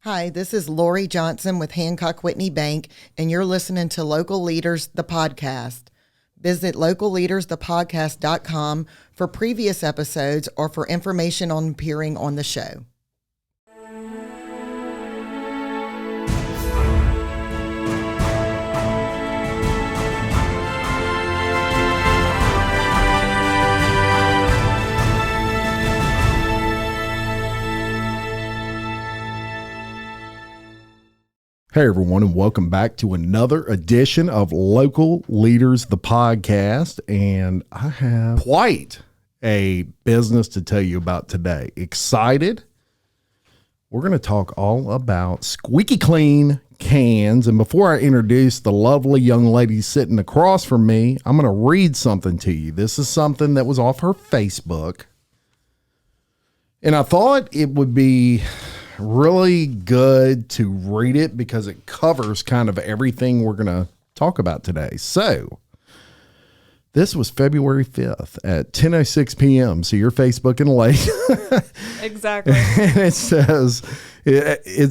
Hi, this is Lori Johnson with Hancock Whitney Bank, and you're listening to Local Leaders, the podcast. Visit localleadersthepodcast.com for previous episodes or for information on appearing on the show. Hey everyone, and welcome back to another edition of Local Leaders, the podcast. And I have quite a business to tell you about today. Excited? We're going to talk all about squeaky clean cans. And before I introduce the lovely young lady sitting across from me, I'm going to read something to you. This is something that was off her Facebook. And I thought it would be really good to read it because it covers kind of everything we're going to talk about today. So this was February 5th at 10:06 p.m. So you're Facebooking late. Exactly. And it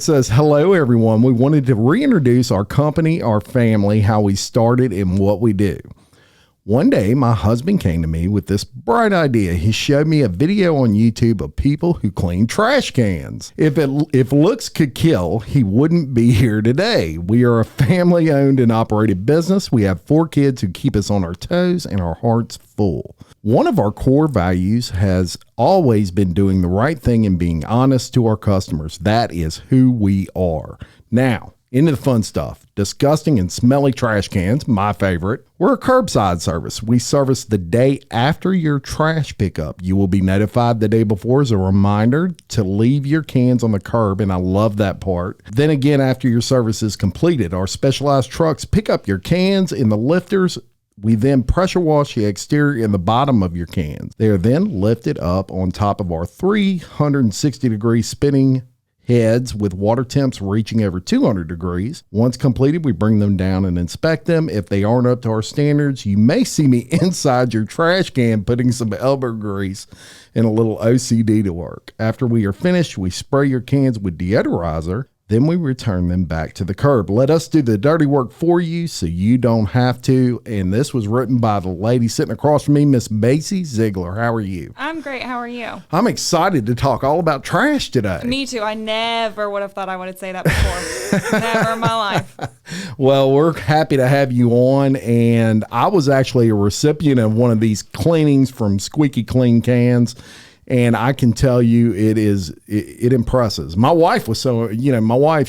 says, hello, everyone. We wanted to reintroduce our company, our family, how we started and what we do. One day, my husband came to me with this bright idea. He showed me a video on YouTube of people who clean trash cans. If looks could kill, he wouldn't be here today. We are a family-owned and operated business. We have 4 kids who keep us on our toes and our hearts full. One of our core values has always been doing the right thing and being honest to our customers. That is who we are. Now, into the fun stuff. Disgusting and smelly trash cans, my favorite. We're a curbside service. We service the day after your trash pickup. You will be notified the day before as a reminder to leave your cans on the curb, and I love that part. Then again, after your service is completed, our specialized trucks pick up your cans in the lifters. We then pressure wash the exterior and the bottom of your cans. They are then lifted up on top of our 360-degree spinning heads with water temps reaching over 200 degrees. Once completed, we bring them down and inspect them. If they aren't up to our standards, you may see me inside your trash can putting some elbow grease and a little OCD to work. After we are finished, we spray your cans with deodorizer. Then we return them back to the curb. Let us do the dirty work for you so you don't have to. And this was written by the lady sitting across from me, Miss Macy Ziegler. How are you? I'm great. How are you? I'm excited to talk all about trash today. Me too. I never would have thought I would say that before. Never in my life. Well, we're happy to have you on. And I was actually a recipient of one of these cleanings from Squeaky Clean Cans. And I can tell you it impresses. My wife was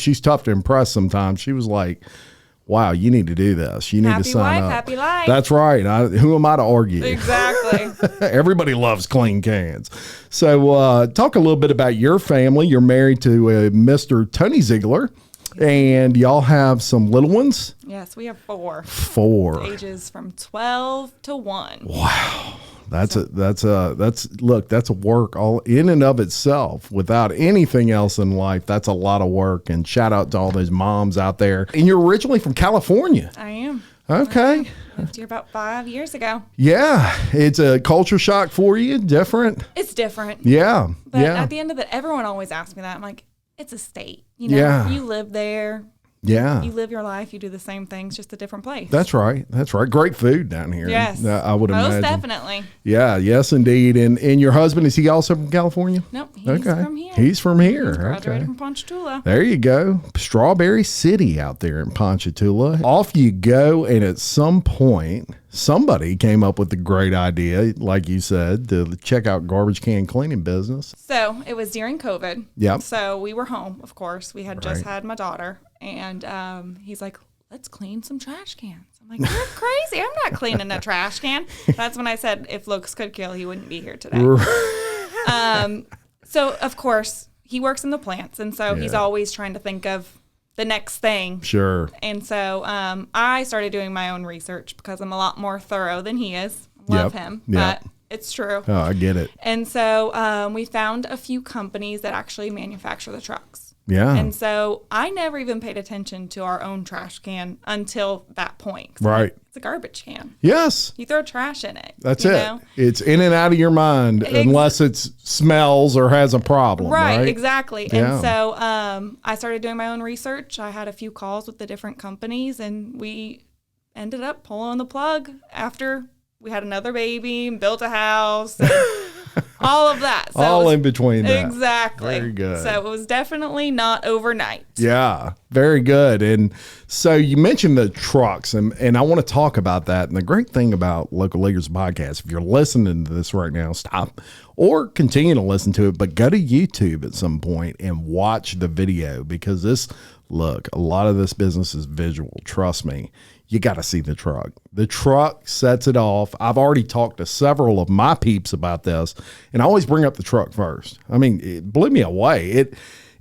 she's tough to impress sometimes. She was like, wow, you need to do this. You need to sign up. Happy life. That's right. Who am I to argue? Exactly. Everybody loves clean cans. So talk a little bit about your family. You're married to Mr. Tony Ziegler. And y'all have some little ones? Yes, we have 4. 4. Ages from 12 to 1. Wow. That's a work all in and of itself. Without anything else in life, that's a lot of work. And shout out to all those moms out there. And you're originally from California. I am. Okay. I moved here about 5 years ago. Yeah. It's a culture shock for you. Different. It's different. Yeah. But yeah. at the end of it, everyone always asks me that. I'm like, it's a state. You know, Yeah. You live there. Yeah. You live your life. You do the same things, just a different place. That's right. That's right. Great food down here. Yes. I would imagine. Most definitely. Yeah. Yes, indeed. And your husband, is he also from California? Nope. He's from here. He's from here. He's graduated from Ponchatoula. There you go. Strawberry City out there in Ponchatoula. Off you go. And at some point, somebody came up with the great idea, like you said, to check out garbage can cleaning business. So it was during COVID. Yep. So we were home, of course. We had just Right. had my daughter. And he's like, let's clean some trash cans. I'm like, you're crazy. I'm not cleaning a trash can. That's when I said if looks could kill, he wouldn't be here today. So, of course, he works in the plants. And so he's always trying to think of the next thing. Sure. And so I started doing my own research because I'm a lot more thorough than he is. Love him. Yep. But it's true. Oh, I get it. And so we found a few companies that actually manufacture the trucks. Yeah. And so I never even paid attention to our own trash can until that point. 'Cause Right. It's a garbage can. Yes. You throw trash in it. That's you it. know? It's in and out of your mind unless it smells or has a problem. Right. Exactly. Yeah. And so I started doing my own research. I had a few calls with the different companies, and we ended up pulling the plug after we had another baby and built a house and all of that. So All in between that. Exactly. Very good. So it was definitely not overnight. Yeah, very good. And so you mentioned the trucks, and I want to talk about that. And the great thing about Local Leaders Podcast, if you're listening to this right now, stop or continue to listen to it, but go to YouTube at some point and watch the video, because look, a lot of this business is visual. Trust me. You got to see the truck. The truck sets it off. I've already talked to several of my peeps about this, and I always bring up the truck first. I mean, it blew me away.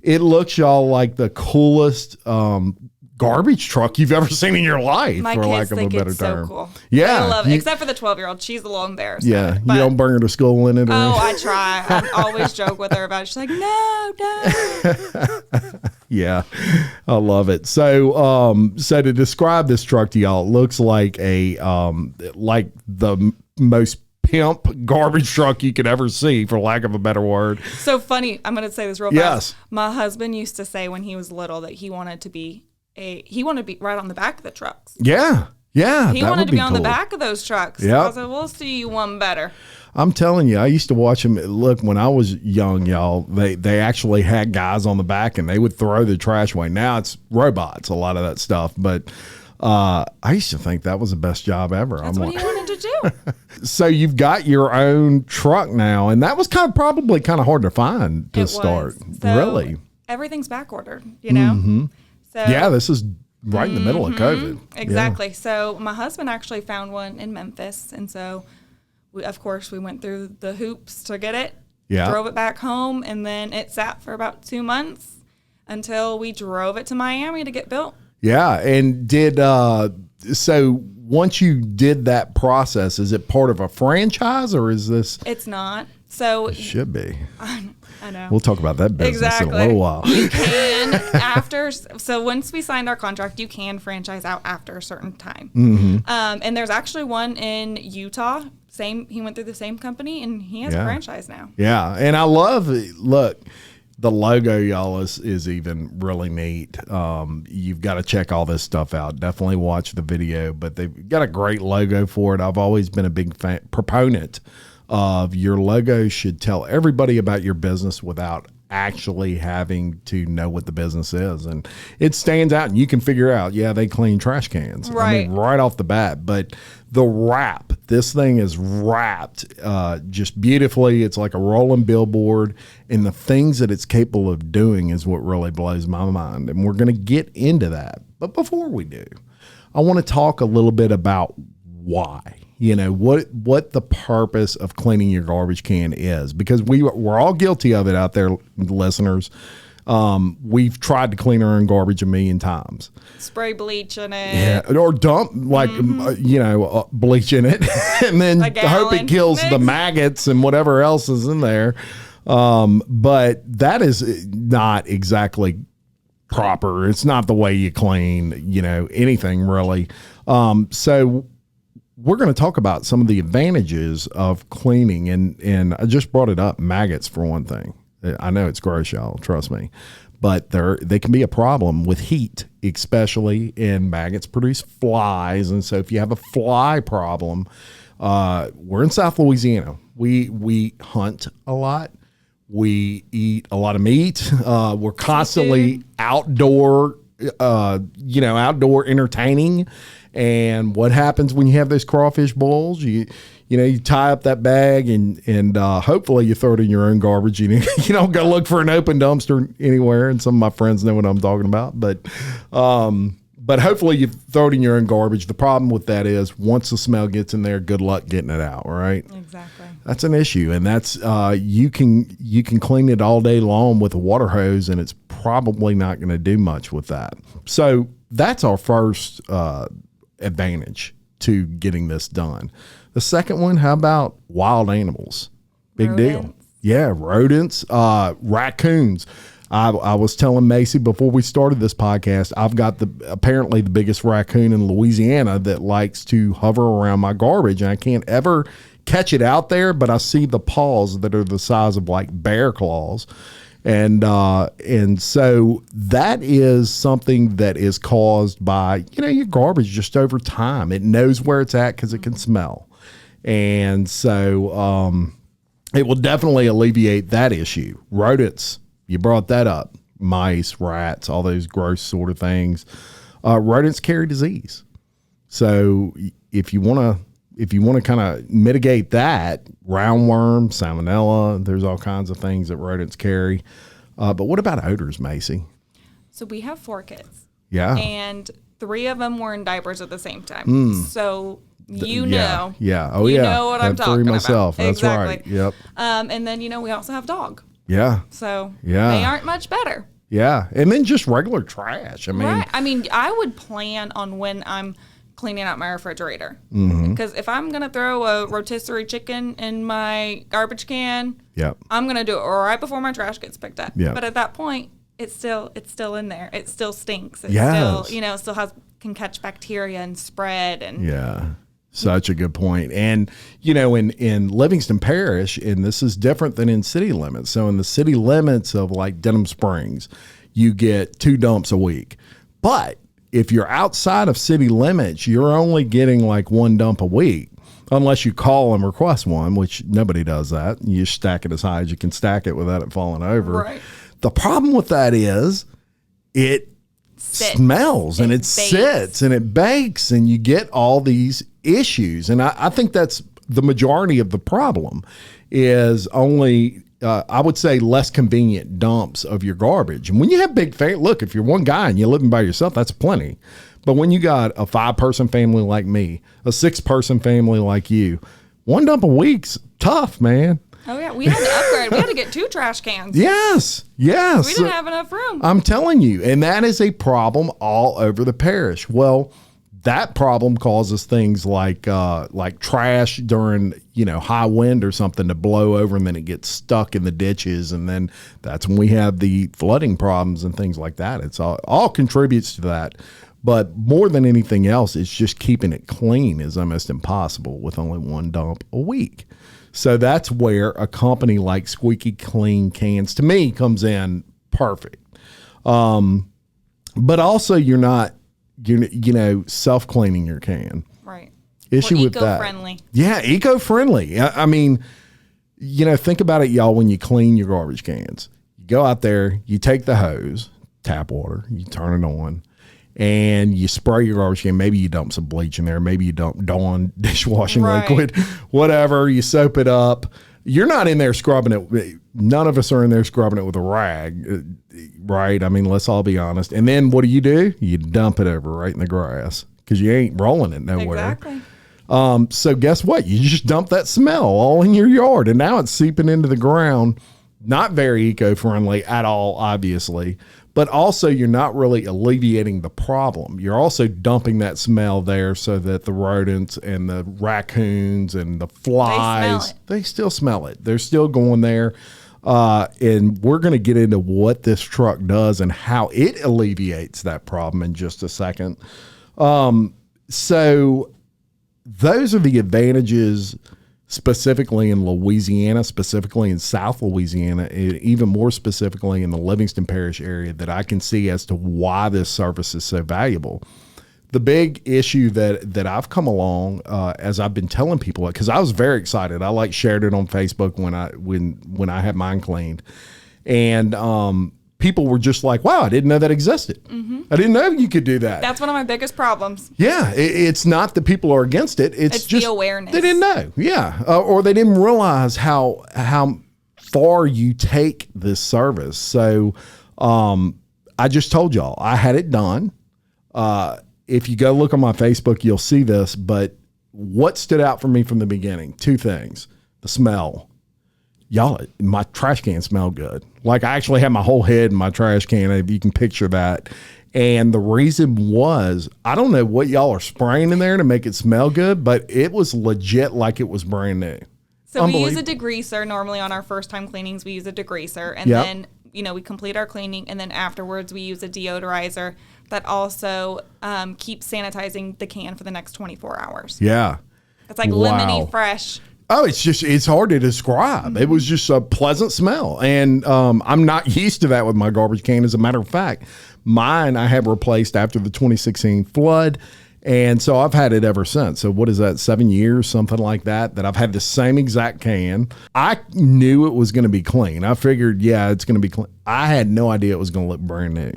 It looks, y'all, like the coolest garbage truck you've ever seen in your life, My for kids lack of a think better it's term. so cool. Yeah, I love it. Except for the 12-year-old. She's a little embarrassed. Yeah, But, you don't bring her to school in it. Or oh, anything? I try. I always joke with her about it. She's like, no, don't. Yeah, I love it. So, so to describe this truck to y'all, it looks like like the most pimp garbage truck you could ever see, for lack of a better word. So funny. I'm going to say this real Yes. fast. My husband used to say when he was little that he wanted to be right on the back of the trucks. Yeah, yeah. He that wanted would to be on the cool. back of those trucks. Yep. I was like, we'll see you one better. I'm telling you, I used to watch them. Look, when I was young, y'all, they actually had guys on the back and they would throw the trash away. Now it's robots, a lot of that stuff. But I used to think that was the best job ever. That's what he wanted to do. So you've got your own truck now, and that was probably kind of hard to find to It start. was. So Really? Everything's back ordered, you know? Mm-hmm. So Yeah, this is right in the middle of COVID. Exactly. So my husband actually found one in Memphis, and so of course we went through the hoops to get it. Yeah. Drove it back home, and then it sat for about 2 months until we drove it to Miami to get built. Yeah, and so once you did that process, is it part of a franchise or is this? It's not. So It should be. I know. We'll talk about that business in a little while. You can so once we signed our contract, you can franchise out after a certain time. Mm-hmm. And there's actually one in Utah. He went through the same company and he has a franchise now. Yeah, and I love look, the logo, y'all, is even really neat. You've got to check all this stuff out. Definitely watch the video, but they've got a great logo for it. I've always been a big proponent of your logo should tell everybody about your business without actually having to know what the business is. And it stands out and you can figure out, yeah, they clean trash cans. Right. I mean, right off the bat. But the wrap, this thing is wrapped just beautifully. It's like a rolling billboard. And the things that it's capable of doing is what really blows my mind. And we're going to get into that. But before we do, I want to talk a little bit about why. You know, what the purpose of cleaning your garbage can is, because we're all guilty of it out there, listeners. We've tried to clean our own garbage a million times. Spray bleach in it. Yeah, or dump bleach in it, and then hope it kills the maggots and whatever else is in there. But that is not exactly proper. It's not the way you clean, anything really. So we're going to talk about some of the advantages of cleaning, and I just brought it up. Maggots, for one thing. I know it's gross, y'all. Trust me, but they can be a problem with heat, especially. And maggots produce flies, and so if you have a fly problem, we're in South Louisiana. We hunt a lot. We eat a lot of meat. We're constantly outdoor, outdoor entertaining. And what happens when you have those crawfish boils? You tie up that bag and hopefully you throw it in your own garbage. You don't go look for an open dumpster anywhere. And some of my friends know what I'm talking about. But hopefully you throw it in your own garbage. The problem with that is once the smell gets in there, good luck getting it out. Right? Exactly. That's an issue, and that's you can clean it all day long with a water hose, and it's probably not going to do much with that. So that's our first advantage to getting this done. The second one, how about wild animals? Big deal. Rodents. Yeah, rodents, raccoons. I was telling Macy before we started this podcast, I've got apparently the biggest raccoon in Louisiana that likes to hover around my garbage, and I can't ever catch it out there, but I see the paws that are the size of like bear claws. And so that is something that is caused by, your garbage just over time. It knows where it's at because it can smell. And so it will definitely alleviate that issue. Rodents, you brought that up. Mice, rats, all those gross sort of things. Rodents carry disease. So if you want to kind of mitigate that, roundworm, salmonella, there's all kinds of things that rodents carry. But what about odors, Macy? So we have 4 kids. Yeah. And 3 of them were in diapers at the same time. So you know. Yeah. Oh, you yeah. know what I'm talking myself. about. That's exactly. right. Yep. And then, we also have dog. Yeah. So Yeah. they aren't much better. Yeah. And then just regular trash. I mean, Right. I mean, I would plan on when I'm cleaning out my refrigerator. Because if I'm going to throw a rotisserie chicken in my garbage can, yep. I'm going to do it right before my trash gets picked up. Yep. But at that point, it's still in there. It still stinks. It Yes. still can catch bacteria and spread. And Yeah. Such a good point. And, in Livingston Parish, and this is different than in city limits. So in the city limits of like Denham Springs, you get 2 dumps a week. But if you're outside of city limits, you're only getting like 1 dump a week, unless you call and request one, which nobody does that. You stack it as high as you can stack it without it falling over. Right. The problem with that is it smells and it sits and it bakes, and you get all these issues. And I think that's the majority of the problem is only I would say less convenient dumps of your garbage. And when you have big look, if you're one guy and you're living by yourself, that's plenty. But when you got a 5-person family like me, a 6-person family like you, 1 dump a week's tough, man. Oh yeah, we had to upgrade. We had to get 2 trash cans. Yes. We didn't have enough room. I'm telling you, and that is a problem all over the parish. Well, that problem causes things like trash during, high wind or something to blow over, and then it gets stuck in the ditches. And then that's when we have the flooding problems and things like that. It's all contributes to that. But more than anything else, it's just keeping it clean is almost impossible with only 1 dump a week. So that's where a company like Squeaky Clean Cans, to me, comes in perfect. But also you're not, self-cleaning your can. Right. Issue Or with that. eco-friendly. Yeah, eco-friendly. I mean, think about it, y'all, when you clean your garbage cans. You go out there, you take the hose, tap water, you turn it on, and you spray your garbage can. Maybe you dump some bleach in there. Maybe you dump Dawn dishwashing liquid, whatever. You soap it up. You're not in there scrubbing it. None of us are in there scrubbing it with a rag, right? I mean, let's all be honest. And then what do? You dump it over right in the grass because you ain't rolling it nowhere. Exactly. So guess what? You just dump that smell all in your yard, and now it's seeping into the ground. Not very eco-friendly at all, obviously. But also you're not really alleviating the problem. You're also dumping that smell there so that the rodents and the raccoons and the flies, they still smell it. They're still going there. And we're going to get into what this truck does and how it alleviates that problem in just a second. So those are the advantages specifically in Louisiana, specifically in South Louisiana, even more specifically in the Livingston Parish area that I can see as to why this service is so valuable. The big issue that I've come along as I've been telling people, because I was very excited. I shared it on Facebook when I had mine cleaned, and people were just like, "Wow, I didn't know that existed. Mm-hmm. I didn't know you could do that." That's one of my biggest problems. Yeah, it's not that people are against it. It's just the awareness. They didn't know. Yeah, or they didn't realize how far you take this service. So I just told y'all I had it done. If you go look on my Facebook, you'll see this. But what stood out for me from the beginning? 2 things: the smell. Y'all, my trash can smelled good. Like I actually had my whole head in my trash can, if you can picture that. And the reason was, I don't know what y'all are spraying in there to make it smell good, but it was legit like it was brand new. So we use a degreaser normally on our first time cleanings. We use a degreaser, and then we complete our cleaning, and then afterwards we use a deodorizer that also keeps sanitizing the can for the next 24 hours. Yeah. It's like Wow. lemony fresh. Oh, it's hard to describe. It was just a pleasant smell. And I'm not used to that with my garbage can. As a matter of fact, mine I have replaced after the 2016 flood. And so I've had it ever since. So what is that, 7 years, something like that I've had the same exact can. I knew it was going to be clean. I figured, it's going to be clean. I had no idea it was going to look brand new.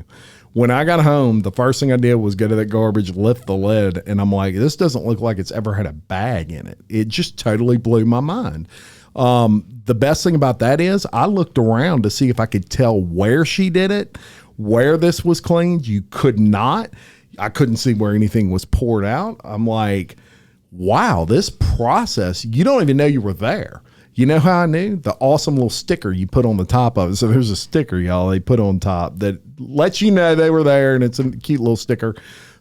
When I got home, the first thing I did was go to that garbage, lift the lid, and I'm like, this doesn't look like it's ever had a bag in it. It just totally blew my mind. The best thing about that is I looked around to see if I could tell where she did it, where this was cleaned. You could not. I couldn't see where anything was poured out. I'm like, wow, this process, you don't even know you were there. You know how I knew? The awesome little sticker you put on the top of it. So there's a sticker, y'all, they put on top that lets you know they were there, and it's a cute little sticker.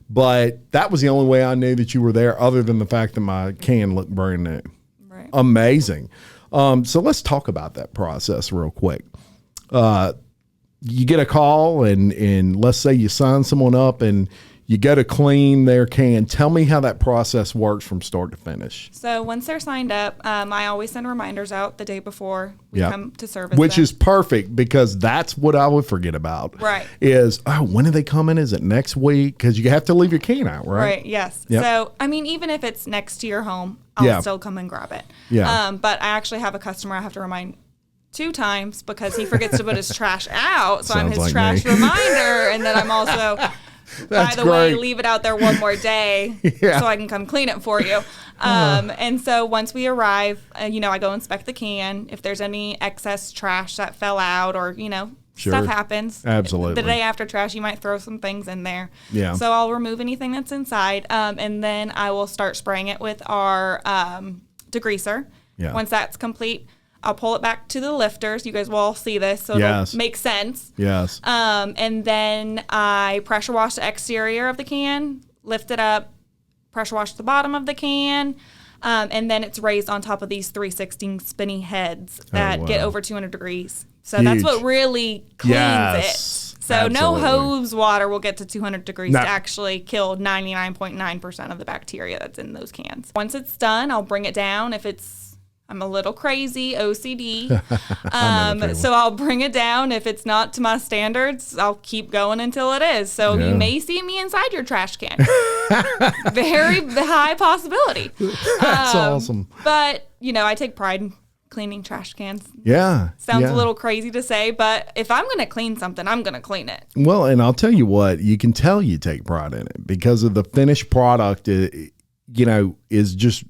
But that was the only way I knew that you were there, other than the fact that my can looked brand new. Right. Amazing. So let's talk about that process real quick. You get a call, and let's say you sign someone up and you go to clean their can. Tell me how that process works from start to finish. So once they're signed up, I always send reminders out the day before we come to service Which them. is perfect, because that's what I would forget about. Right. Is, when are they coming? Is it next week? Because you have to leave your can out, right? Right, yes. Yep. So, even if it's next to your home, I'll still come and grab it. Yeah. But I actually have a customer I have to remind 2 times because he forgets to put his trash out. So I'm Sounds his like trash me. reminder. And then I'm also... That's By the way, great. leave it out there one more day so I can come clean it for you. And so once we arrive, I go inspect the can. If there's any excess trash that fell out or, Sure. stuff happens. Absolutely. The day after trash, you might throw some things in there. Yeah. So I'll remove anything that's inside. And then I will start spraying it with our degreaser. Yeah. Once that's complete, I'll pull it back to the lifters. You guys will all see this, so Yes. it'll make sense. Yes. And then I pressure wash the exterior of the can, lift it up, pressure wash the bottom of the can, and then it's raised on top of these 316 spinny heads that get wow. over 200 degrees. So that's Huge. what really cleans Yes. it. So no Absolutely. hose water will get to 200 degrees No. to actually kill 99.9% of the bacteria that's in those cans. Once it's done, I'll bring it down. I'm a little crazy, OCD. So I'll bring it down. If it's not to my standards, I'll keep going until it is. So Yeah. you may see me inside your trash can. Very high possibility. That's awesome. But, I take pride in cleaning trash cans. Yeah. Sounds yeah. a little crazy to say, but if I'm going to clean something, I'm going to clean it. Well, and I'll tell you what, you can tell you take pride in it because of the finished product, is just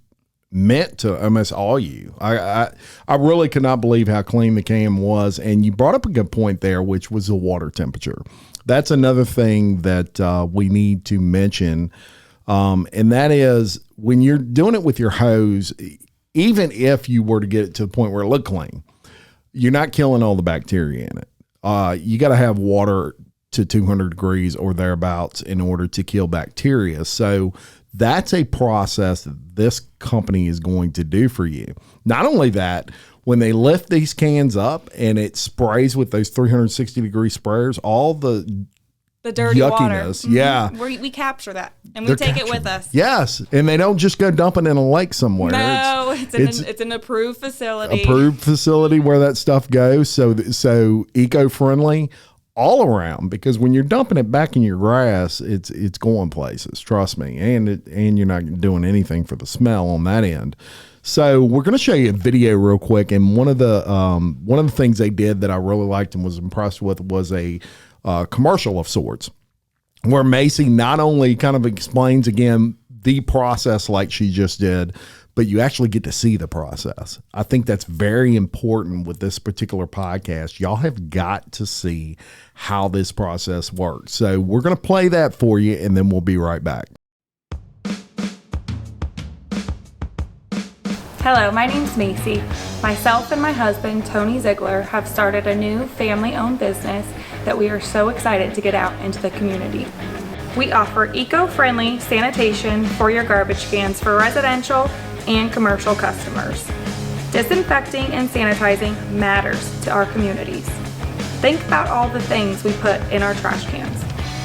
meant to almost all you. I really could not believe how clean the can was. And you brought up a good point there, which was the water temperature. That's another thing that we need to mention. And that is when you're doing it with your hose, even if you were to get it to the point where it looked clean, you're not killing all the bacteria in it. You got to have water to 200 degrees or thereabouts in order to kill bacteria. So that's a process that this company is going to do for you. Not only that, when they lift these cans up and it sprays with those 360 degree sprayers, all the dirty water. yuckiness, yeah. We capture that and we They're take it with capturing us. Yes, and they don't just go dump it in a lake somewhere. No, it's an approved facility. Approved facility where that stuff goes. So eco-friendly all around, because when you're dumping it back in your grass, it's going places, trust me. And you're not doing anything for the smell on that end. So we're going to show you a video real quick. And one of the things they did that I really liked and was impressed with was a commercial of sorts, where Macy not only kind of explains again the process like she just did, but you actually get to see the process. I think that's very important with this particular podcast. Y'all have got to see how this process works. So we're going to play that for you, and then we'll be right back. Hello, my name's Macy. Myself and my husband, Tony Ziegler, have started a new family-owned business that we are so excited to get out into the community. We offer eco-friendly sanitation for your garbage cans for residential and commercial customers. Disinfecting and sanitizing matters to our communities. Think about all the things we put in our trash cans.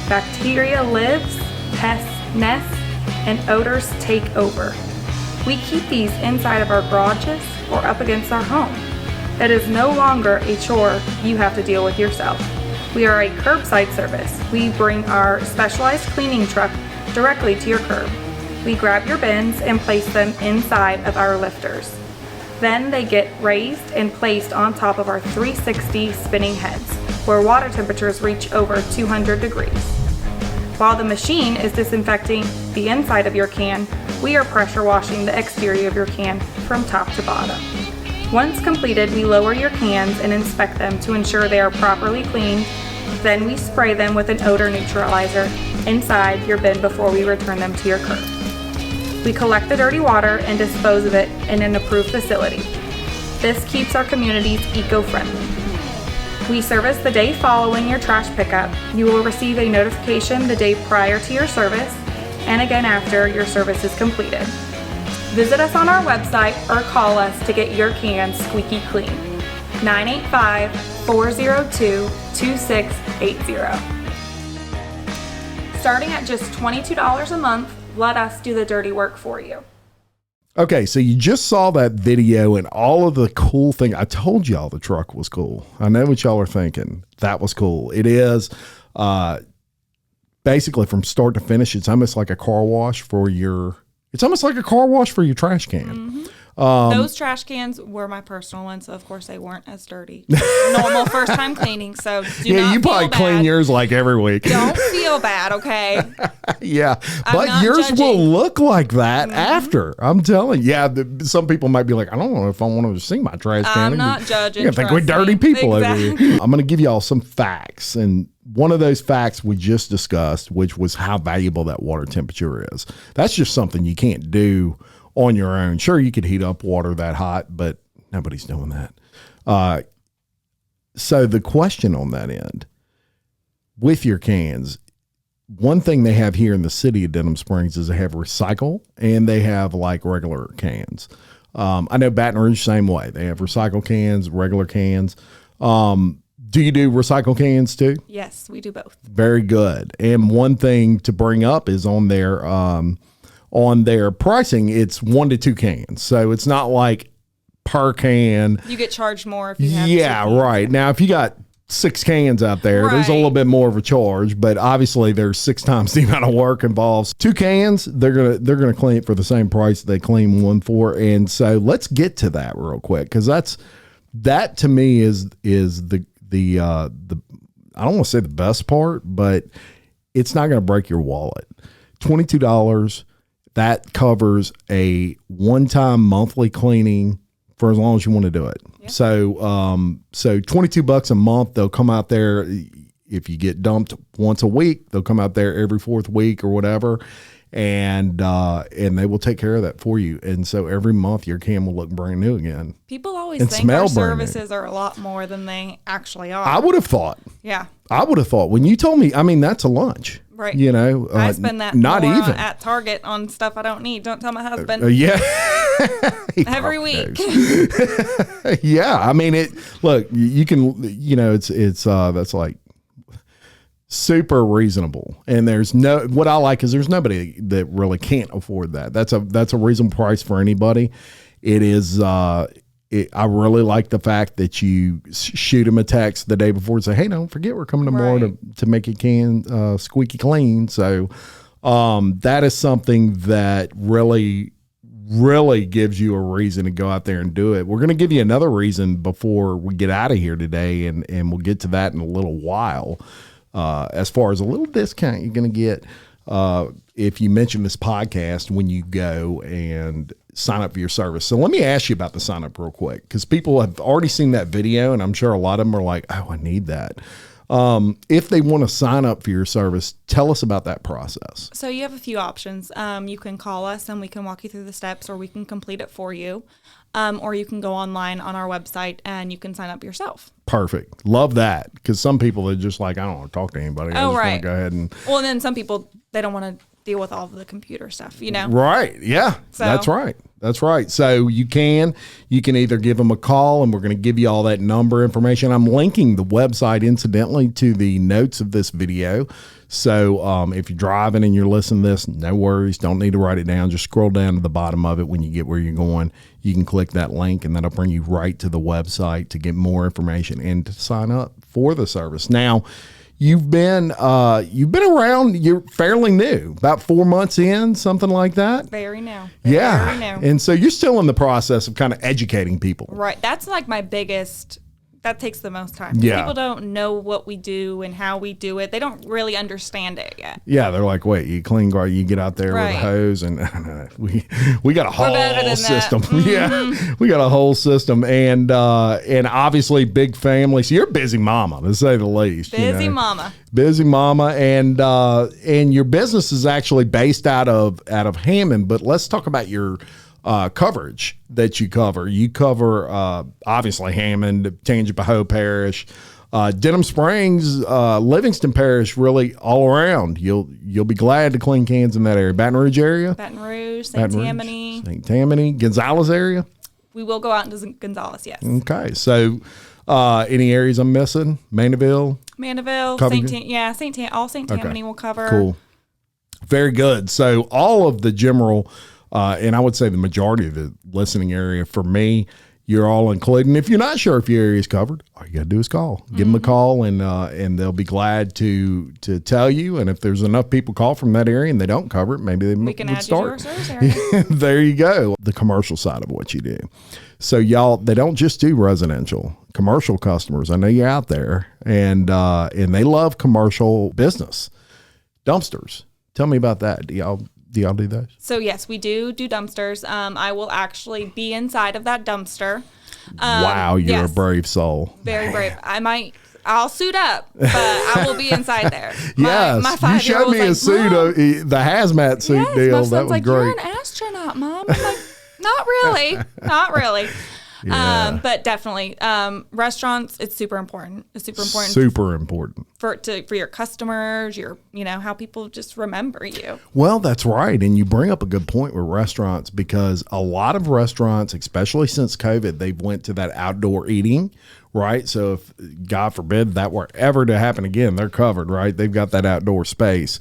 Bacteria lives, pests nest, and odors take over. We keep these inside of our garages or up against our home. It is no longer a chore you have to deal with yourself. We are a curbside service. We bring our specialized cleaning truck directly to your curb. We grab your bins and place them inside of our lifters. Then they get raised and placed on top of our 360 spinning heads, where water temperatures reach over 200 degrees. While the machine is disinfecting the inside of your can, we are pressure washing the exterior of your can from top to bottom. Once completed, we lower your cans and inspect them to ensure they are properly cleaned. Then we spray them with an odor neutralizer inside your bin before we return them to your curb. We collect the dirty water and dispose of it in an approved facility. This keeps our communities eco-friendly. We service the day following your trash pickup. You will receive a notification the day prior to your service and again after your service is completed. Visit us on our website or call us to get your cans squeaky clean. 985-402-2680. Starting at just $22 a month, let us do the dirty work for you. Okay, so you just saw that video and all of the cool thing. I told y'all the truck was cool. I know what y'all are thinking. That was cool. It is basically from start to finish. It's almost like a car wash for your. It's almost like a car wash for your trash can. Mm-hmm. Those trash cans were my personal ones, so of course they weren't as dirty. Normal first time cleaning, so do not you probably feel clean bad. yours like every week. Don't feel bad, okay? Yeah, I'm but not yours will judging. look like that after. I'm telling you. Yeah, some people might be like, I don't know if I want to see my trash can. I'm not judging. You think we're trust dirty me. people Exactly. over here. I'm going to give y'all some facts, and one of those facts we just discussed, which was how valuable that water temperature is. That's just something you can't do on your own. Sure, you could heat up water that hot, but nobody's doing that. So the question on that end, with your cans, one thing they have here in the city of Denham Springs is they have recycle and they have like regular cans. I know Baton Rouge, same way. They have recycle cans, regular cans. Do you do recycle cans too? Yes, we do both. Very good. And one thing to bring up is on their pricing, it's 1 to 2 cans. So it's not like per can. You get charged more if you have Yeah, two cans. right. Now, if you got 6 cans out there, there's a Right. little bit more of a charge, but obviously there's 6 times the amount of work involved. 2 cans, they're gonna clean it for the same price they clean one for. And so let's get to that real quick, because that to me is the I don't want to say the best part, but it's not going to break your wallet. $22, that covers a one-time monthly cleaning for as long as you want to do it. Yeah. So $22 a month, they'll come out there. If you get dumped once a week, they'll come out there every 4th week or whatever. And they will take care of that for you. And so every month your can will look brand new again. People always And think smell our brand new. services are a lot more than they actually are. I would have thought. Yeah. When you told me, I mean, that's a lunch. Right. You know, I spend that not more even at Target on stuff I don't need. Don't tell my husband. yeah. Every week. Yeah. I mean, you can, that's like super reasonable. And what I like is there's nobody that really can't afford that. That's a reasonable price for anybody. It is, I really like the fact that you shoot them a text the day before and say, hey, don't forget we're coming tomorrow Right. to make your can squeaky clean. So that is something that really gives you a reason to go out there and do it. We're going to give you another reason before we get out of here today, and we'll get to that in a little while. As far as a little discount you're going to get if you mention this podcast when you go and sign up for your service. So let me ask you about the sign up real quick, because people have already seen that video, and I'm sure a lot of them are like, oh, I need that. If they want to sign up for your service, tell us about that process. So you have a few options. You can call us and we can walk you through the steps, or we can complete it for you. Or you can go online on our website and you can sign up yourself. Perfect. Love that. Because some people are just like, I don't want to talk to anybody. I just want to go ahead and. Well, and then some people, they don't want to deal with all of the computer stuff, you know? Right. Yeah. So- That's right. That's right. So you can either give them a call, and we're going to give you all that number information. I'm linking the website, incidentally, to the notes of this video. So if you're driving and you're listening to this, no worries. Don't need to write it down. Just scroll down to the bottom of it when you get where you're going. You can click that link, and that'll bring you right to the website to get more information and to sign up for the service. Now, you've been around. You're fairly new, about 4 months in, something like that. Very new. Yeah. Very new. And so you're still in the process of kind of educating people. Right. That's like my biggest. That takes the most time. Yeah. People don't know what we do and how we do it. They don't really understand it yet. Yeah, they're like, wait, you clean guard, you get out there with a Right. hose, and we got a whole better than that. system. Yeah, we got a whole system, and obviously big family. So you're a busy mama, to say the least. Busy mama. Busy mama, and your business is actually based out of Hammond. But let's talk about your coverage that you cover. You cover obviously Hammond, Tangipahoa Parish, Denham Springs, Livingston Parish, really all around. You'll be glad to clean cans in that area. Baton Rouge area, Baton Rouge, St. Tammany. St. Tammany, Gonzales area. We will go out into Gonzales, yes. Okay, so any areas I'm missing? Mandeville, Mandeville, Covington? St. Tammany will cover. Cool, very good. So all of the general. And I would say the majority of the listening area for me, you're all included. And if you're not sure if your area is covered, all you got to do is call. Give them a call, and they'll be glad to tell you. And if there's enough people call from that area and they don't cover it, maybe We can would add start. you to our service area. There you go. The commercial side of what you do. So y'all, they don't just do residential. Commercial customers, I know you're out there, and they love commercial business. Dumpsters. Tell me about that. Do y'all do those? So yes, we do dumpsters. I will actually be inside of that dumpster. Wow, you're yes. a brave soul. Very brave. I'll suit up, but I will be inside there. Yes, my you showed me a suit, the hazmat suit yes, deal. my That son's was like, great. You're an astronaut, Mom. I'm like, not really. Not really. Yeah. But definitely, restaurants, it's super important. It's super important Super important. for your customers, how people just remember you. Well, that's right. And you bring up a good point with restaurants, because a lot of restaurants, especially since COVID, they've went to that outdoor eating, right? So if, God forbid, that were ever to happen again, they're covered, right? They've got that outdoor space.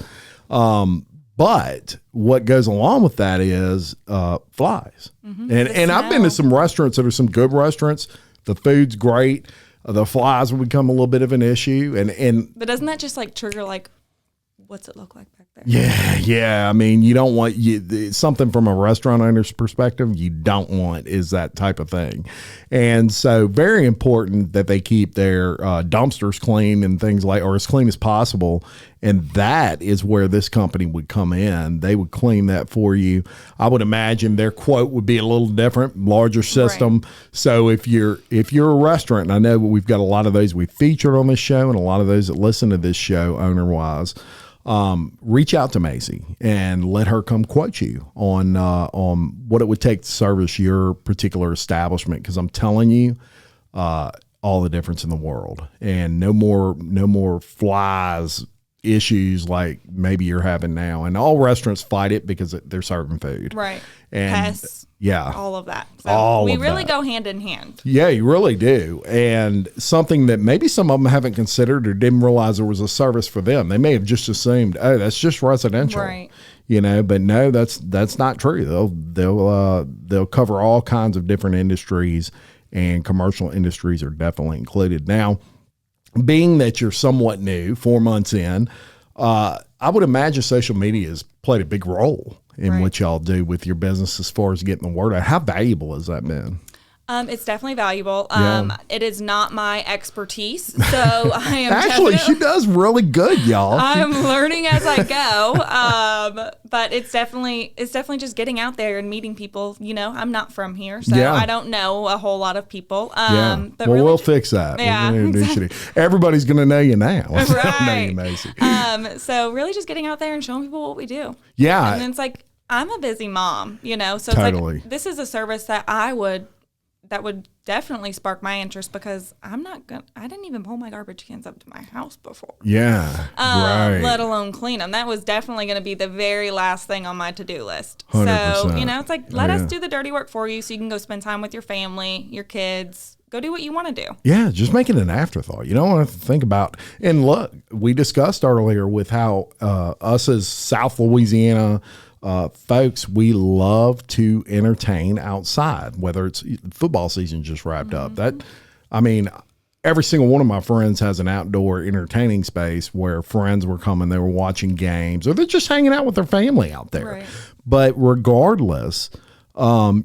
But what goes along with that is flies. And I've been to some restaurants that are some good restaurants. The food's great. The flies will become a little bit of an issue. And But doesn't that just trigger what's it look like back there? yeah. I mean, you don't want something from a restaurant owner's perspective. You don't want is that type of thing, and so very important that they keep their dumpsters clean and things or as clean as possible. And that is where this company would come in. They would clean that for you. I would imagine their quote would be a little different, larger system. Right. So if you're a restaurant, and I know we've got a lot of those we featured on this show, and a lot of those that listen to this show owner wise. Reach out to Macy and let her come quote you on what it would take to service your particular establishment. Because I'm telling you, all the difference in the world, and no more flies issues like maybe you're having now. And all restaurants fight it because they're serving food, right? And pests, yeah, all of that. So we really go hand in hand. Yeah, you really do. And something that maybe some of them haven't considered or didn't realize there was a service for them. They may have just assumed, oh, that's just residential, right? But no, that's not true. They'll cover all kinds of different industries, and commercial industries are definitely included. Now, being that you're somewhat new, 4 months in, I would imagine social media has played a big role in what y'all do with your business as far as getting the word out. How valuable has that been? It's definitely valuable. It is not my expertise, so I am actually. She does really good, y'all. I'm learning as I go, but it's definitely just getting out there and meeting people. I'm not from here, so I don't know a whole lot of people. But well, really we'll fix that. Yeah, exactly. Everybody's going to know you now. Right. Know you, Macy. So really, just getting out there and showing people what we do. Yeah, and then it's I'm a busy mom, so it's totally. this is a service that I would that would definitely spark my interest, because I didn't even pull my garbage cans up to my house before. Yeah, right. Let alone clean them. That was definitely going to be the very last thing on my to-do list. 100%. So, it's like, let us do the dirty work for you so you can go spend time with your family, your kids, go do what you want to do. Yeah, just make it an afterthought. You don't want to think about, and look, we discussed earlier with how us as South Louisiana folks, we love to entertain outside, whether it's football season just wrapped up. Every single one of my friends has an outdoor entertaining space where friends were coming, they were watching games, or they're just hanging out with their family out there. Right. But regardless, the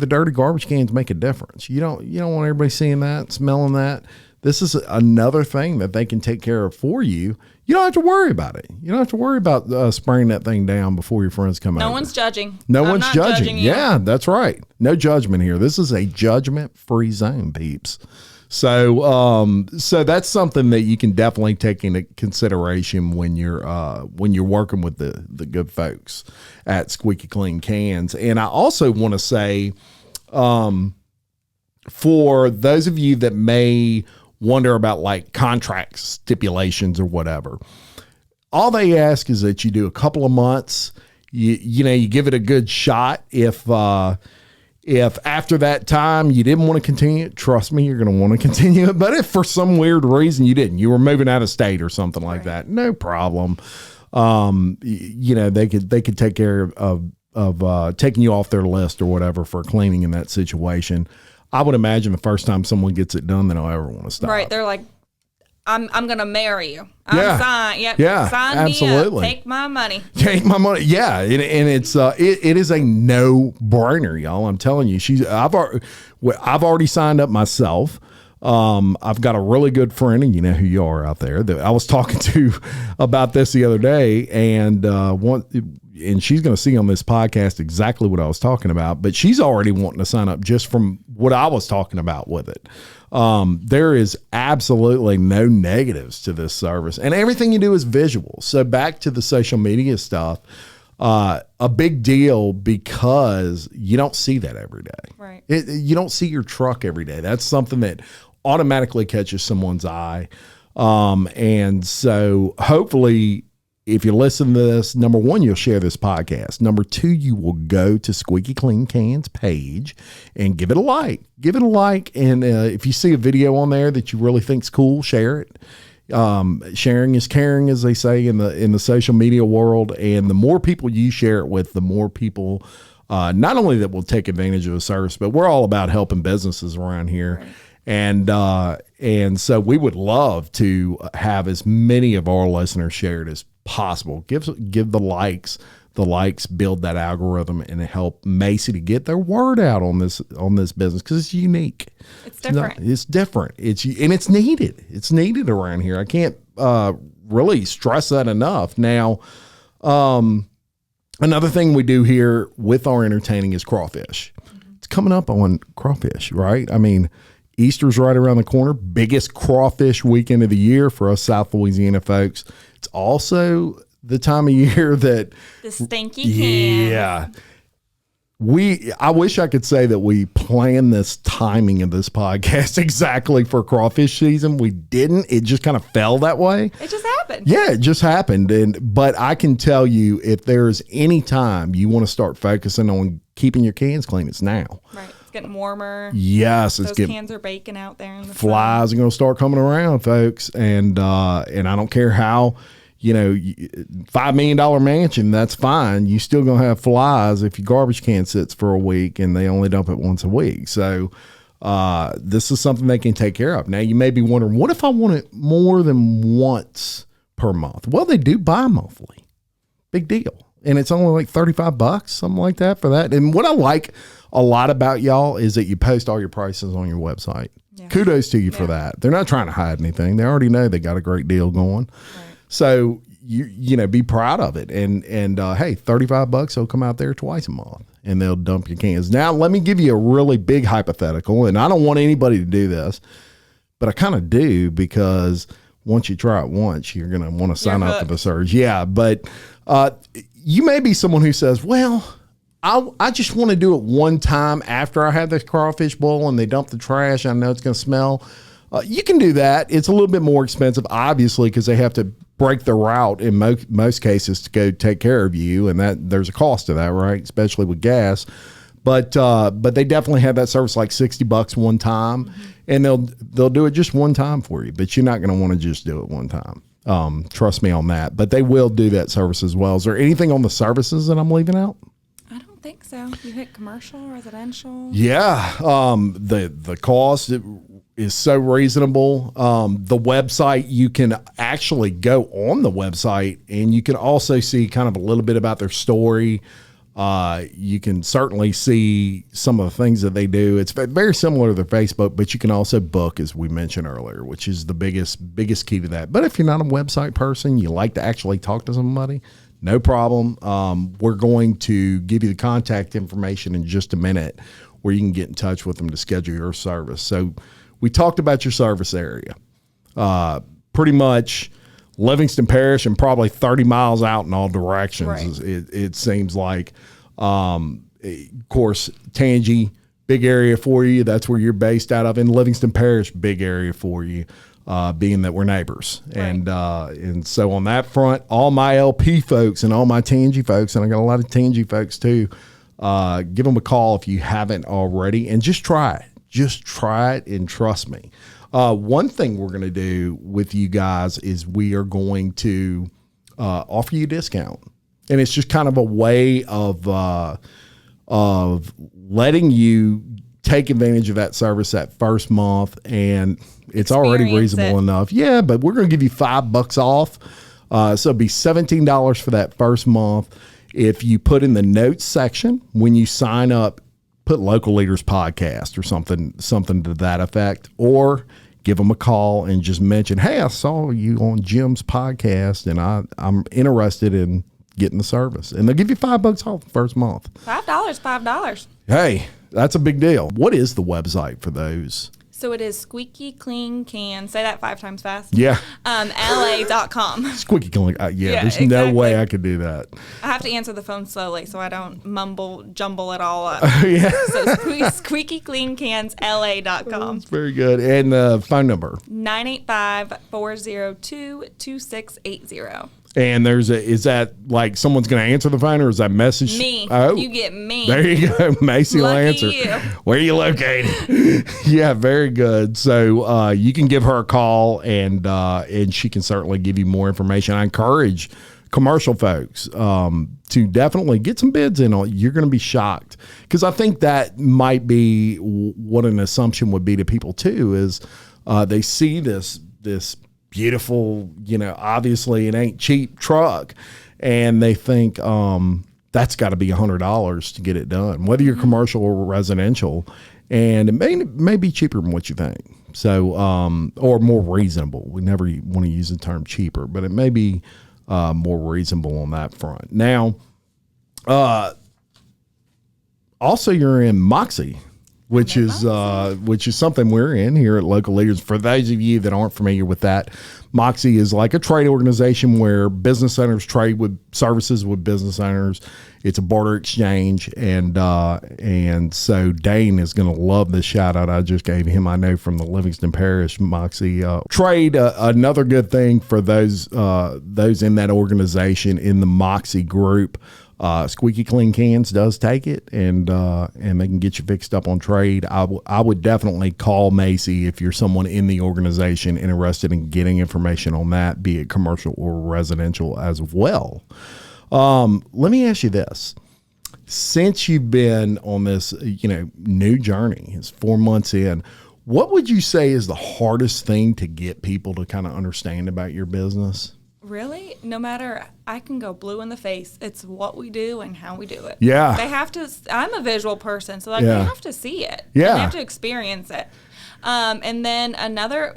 dirty garbage cans make a difference. You don't want everybody seeing that, smelling that. This is another thing that they can take care of for you. You don't have to worry about it. You don't have to worry about spraying that thing down before your friends come over. No one's judging. No I'm one's not judging. you. Yeah, that's right. No judgment here. This is a judgment-free zone, peeps. So that's something that you can definitely take into consideration when you're working with the good folks at Squeaky Clean Cans. And I also want to say, for those of you that may wonder about like contract stipulations or whatever, all they ask is that you do a couple of months. You give it a good shot. If after that time you didn't want to continue it, trust me, you're going to want to continue it. But if for some weird reason you didn't, you were moving out of state or something like that, no problem. They could take care of taking you off their list or whatever for cleaning in that situation. I would imagine the first time someone gets it done, they don't ever want to stop. Right. They're like, I'm going to marry you. Sign me up. Take my money. Take my money. Yeah. And it's, it is a no brainer, y'all. I'm telling you, I've already signed up myself. I've got a really good friend, and you know who you are out there, that I was talking to about this the other day, and she's going to see on this podcast exactly what I was talking about, but she's already wanting to sign up just from what I was talking about with it. There is absolutely no negatives to this service, and everything you do is visual. So back to the social media stuff, a big deal, because you don't see that every day. Right. You don't see your truck every day. That's something that automatically catches someone's eye. And so hopefully, if you listen to this, number one, you'll share this podcast. Number two, you will go to Squeaky Clean Cans page and give it a like. Give it a like. And if you see a video on there that you really think's cool, share it. Sharing is caring, as they say in the social media world. And the more people you share it with, the more people, not only that will take advantage of the service, but we're all about helping businesses around here. Right. And so we would love to have as many of our listeners shared as possible. Give the likes. The likes build that algorithm and help Macy to get their word out on this business, because it's unique. It's different. It's different. It's needed. It's needed around here. I can't really stress that enough. Now, another thing we do here with our entertaining is crawfish. Mm-hmm. It's coming up on crawfish, right? I mean, Easter's right around the corner. Biggest crawfish weekend of the year for us South Louisiana folks. It's also the time of year that the stinky can. Yeah. I wish I could say that we planned this timing of this podcast exactly for crawfish season. We didn't. It just kind of fell that way. It just happened. Yeah, it just happened. But I can tell you, if there's any time you want to start focusing on keeping your cans clean, it's now. Right. It's getting warmer. Yes. Those cans are baking out there in the flies sun. Are going to start coming around, folks. And I don't care how, $5 million mansion, that's fine. You still going to have flies if your garbage can sits for a week and they only dump it once a week. So this is something they can take care of. Now, you may be wondering, what if I want it more than once per month? Well, they do bi-monthly. Big deal. And it's only like $35, something like that for that. And what I like a lot about y'all is that you post all your prices on your website. Yeah. Kudos to you for that. They're not trying to hide anything. They already know they got a great deal going. Right. So you be proud of it, and hey, $35, they'll come out there twice a month and they'll dump your cans. Now, let me give you a really big hypothetical, and I don't want anybody to do this, but I kind of do, because once you try it once, you're going to want to sign up for the surge. Yeah, but you may be someone who says, well, I just want to do it one time after I have the crawfish boil and they dump the trash. I know it's going to smell. You can do that. It's a little bit more expensive, obviously, because they have to break the route in most cases to go take care of you, and that there's a cost to that, right? Especially with gas. But they definitely have that service, like $60 one time, and they'll do it just one time for you. But you're not going to want to just do it one time. Trust me on that. But they will do that service as well. Is there anything on the services that I'm leaving out? I don't think so. You hit commercial, residential. Yeah, the cost is so reasonable. The website, you can actually go on the website and you can also see kind of a little bit about their story. You can certainly see some of the things that they do. It's very similar to their Facebook, but you can also book, as we mentioned earlier, which is the biggest key to that. But if you're not a website person, you like to actually talk to somebody, no problem. We're going to give you the contact information in just a minute where you can get in touch with them to schedule your service. So we talked about your service area. Pretty much Livingston Parish and probably 30 miles out in all directions. Right. It seems like, of course, Tangi, big area for you. That's where you're based out of. In Livingston Parish, big area for you, being that we're neighbors. Right. And so on that front, all my LP folks and all my Tangi folks, and I got a lot of Tangi folks too, give them a call if you haven't already, and just try it. Just try it and trust me. One thing we're going to do with you guys is we are going to offer you a discount. And it's just kind of a way of letting you take advantage of that service that first month. And it's already reasonable enough. Yeah, but we're going to give you $5 off. So it'd be $17 for that first month. If you put in the notes section when you sign up, put Local Leaders Podcast or something to that effect, or give them a call and just mention, hey, I saw you on Jim's podcast and I'm interested in getting the service. And they'll give you $5 off the first month. $5. Hey, that's a big deal. What is the website for those? So it is Squeaky Clean Can. Say that 5 times fast. Yeah. LA.com. Squeaky clean. Yeah, there's exactly. no way I could do that. I have to answer the phone slowly so I don't jumble it all up. Yeah. So squeakycleancans.la.com. That's very good. And the phone number? 985-402-2680. And is that like someone's going to answer the phone, or is that message? Me. Oh, You get me. there you go. Macy will Lucky answer. you. Where are you located? Yeah, very good. So you can give her a call, and she can certainly give you more information. I encourage commercial folks to definitely get some bids in on. You're going to be shocked, because I think that might be what an assumption would be to people too, is they see this beautiful, obviously it ain't cheap truck, and they think that's got to be $100 to get it done, whether you're commercial or residential, and it may be cheaper than what you think. So or more reasonable. We never want to use the term cheaper, but it may be more reasonable on that front. Now, also you're in Moxie, which is something we're in here at Local Leaders. For those of you that aren't familiar with that, Moxie is like a trade organization where business owners trade with services with business owners. It's a barter exchange, and so Dane is going to love this shout out I just gave him. I know from the Livingston Parish Moxie trade. Another good thing for those in that organization, in the Moxie group. Squeaky Clean Cans does take it, and they can get you fixed up on trade. I would definitely call Macy if you're someone in the organization interested in getting information on that, be it commercial or residential as well. Let me ask you this. Since you've been on this, new journey, it's 4 months in, what would you say is the hardest thing to get people to kind of understand about your business? Really? No matter, I can go blue in the face. It's what we do and how we do it. Yeah. They have to, I'm a visual person, so they have to see it. Yeah. They have to experience it. And then another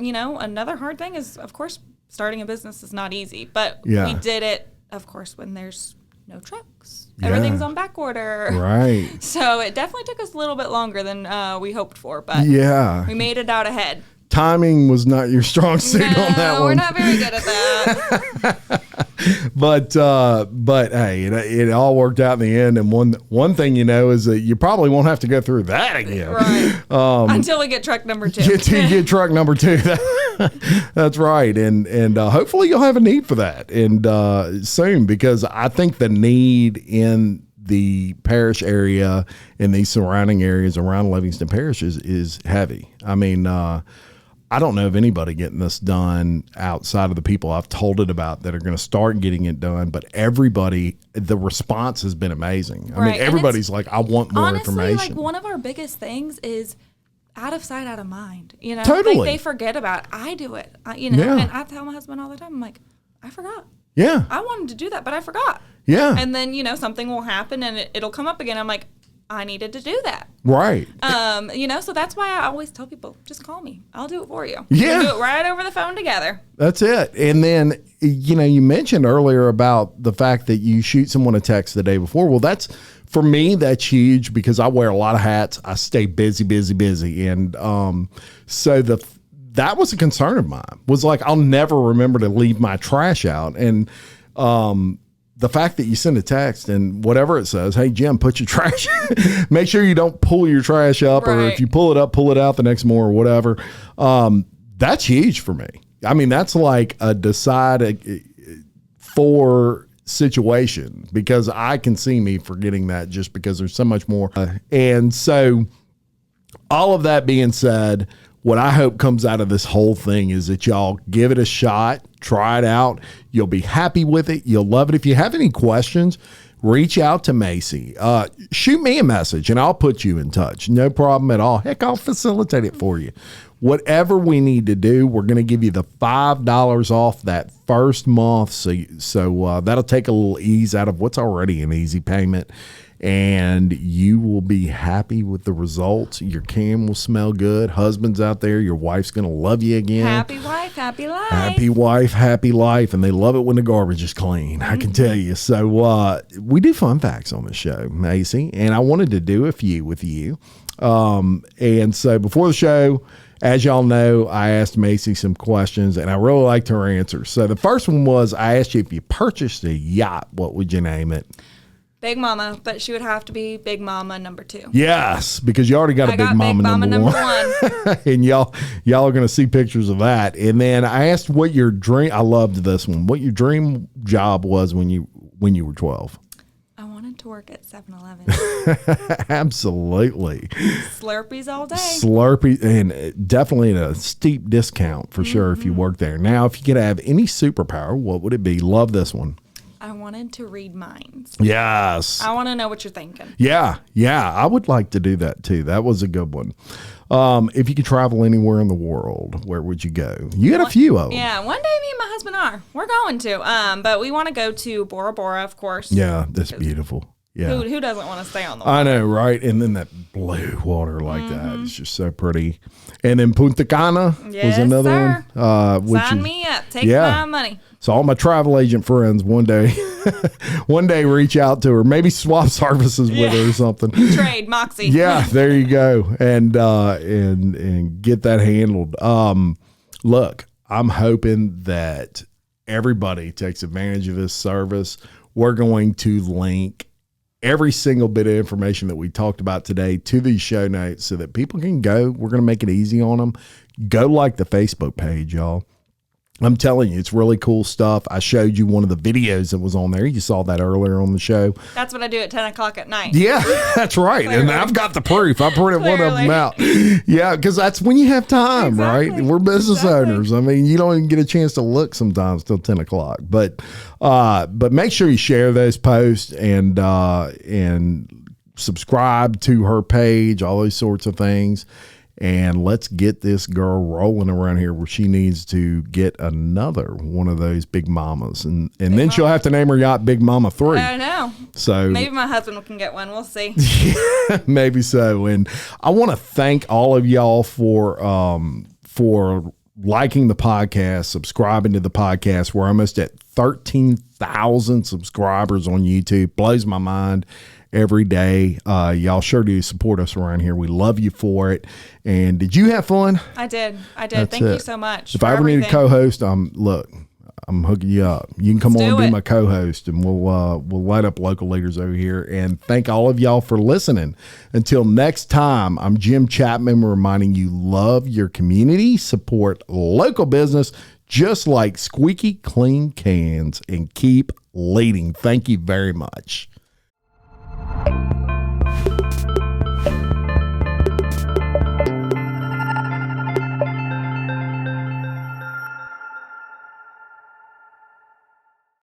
hard thing is, of course, starting a business is not easy, but we did it, of course, when there's no trucks. Everything's on back order. Right. So it definitely took us a little bit longer than we hoped for, but we made it out ahead. Timing was not your strong suit on that one. We're not very good at that. But hey, it all worked out in the end. And one thing you know is that you probably won't have to go through that again. Right. Until we get truck number 2. Until you get truck number 2. That's right. And hopefully you'll have a need for that and soon, because I think the need in the parish area and these surrounding areas around Livingston Parish is heavy. I mean, I don't know of anybody getting this done outside of the people I've told it about that are going to start getting it done. But everybody, the response has been amazing. I mean, everybody's like, I want more information. Honestly, like one of our biggest things is out of sight, out of mind. You know, totally. Like they forget about it. I do it. And I tell my husband all the time, I'm like, I forgot. Yeah. I wanted to do that, but I forgot. Yeah. And then, something will happen and it'll come up again. I'm like, I needed to do that. Right. So that's why I always tell people, just call me. I'll do it for you. Yeah. We'll do it right over the phone together. That's it. And then, you mentioned earlier about the fact that you shoot someone a text the day before. Well, for me, that's huge because I wear a lot of hats. I stay busy. And so that was a concern of mine, was like, I'll never remember to leave my trash out. And the fact that you send a text and whatever it says, hey, Jim, put your trash, make sure you don't pull your trash up, or if you pull it up, pull it out the next morning or whatever. That's huge for me. I mean, that's like a decide for situation, because I can see me forgetting that just because there's so much more. And so all of that being said, what I hope comes out of this whole thing is that y'all give it a shot, try it out. You'll be happy with it. You'll love it. If you have any questions, reach out to Macy. Shoot me a message and I'll put you in touch. No problem at all. Heck, I'll facilitate it for you. Whatever we need to do, we're going to give you the $5 off that first month. So that'll take a little ease out of what's already an easy payment. And you will be happy with the results. Your cam will smell good. Husbands out there, your wife's going to love you again. Happy wife, happy life. Happy wife, happy life. And they love it when the garbage is clean, I can tell you. So we do fun facts on the show, Macy, and I wanted to do a few with you. And so before the show, as y'all know, I asked Macy some questions, and I really liked her answers. So the first one was, I asked you, if you purchased a yacht, what would you name it? Big Mama, but she would have to be Big Mama number 2. Yes, because you already got Big Mama number one. And y'all are going to see pictures of that. And then I asked what your dream, I loved this one, what your dream job was when you were 12. I wanted to work at 7-Eleven. Absolutely. Slurpees all day. Slurpee, and definitely at a steep discount for sure if you work there. Now, if you could have any superpower, what would it be? Love this one. I wanted to read minds. Yes. I want to know what you're thinking. Yeah. I would like to do that too. That was a good one. If you could travel anywhere in the world, where would you go? You had a few of them. Yeah, one day me and my husband we're going to. But we want to go to Bora Bora, of course. Yeah, that's beautiful. Yeah. Who doesn't want to stay on the water? I know, right? And then that blue water like that. It's just so pretty. And then Punta Cana was another one. Sign me up. Take my money. So all my travel agent friends one day reach out to her, maybe swap services with her or something. Trade Moxie. Yeah, there you go. And get that handled. Look, I'm hoping that everybody takes advantage of this service. We're going to link every single bit of information that we talked about today to these show notes so that people can go. We're going to make it easy on them. Go like the Facebook page, y'all. I'm telling you, it's really cool stuff. I showed you one of the videos that was on there. You saw that earlier on the show. That's what I do at 10 o'clock at night. Yeah, that's right. Clearly. And I've got the proof. I printed one of them out. Yeah, because that's when you have time, right? We're business owners. I mean, you don't even get a chance to look sometimes till 10 o'clock. But make sure you share those posts and subscribe to her page, all those sorts of things. And let's get this girl rolling around here where she needs to get another one of those Big Mamas. And then she'll have to name her yacht Big Mama 3. I know. So maybe my husband can get one. We'll see. Yeah, maybe so. And I want to thank all of y'all for liking the podcast, subscribing to the podcast. We're almost at 13,000 subscribers on YouTube. Blows my mind every day. Y'all sure do support us around here. We love you for it. And did you have fun? I did. Thank you so much. If I ever need a co-host, look, I'm hooking you up. You can come Let's on and do be it. my co-host, and we'll light up local leaders over here. And thank all of y'all for listening. Until next time, I'm Jim Chapman, reminding you love your community, support local business, just like squeaky clean cans, and keep leading. Thank you very much.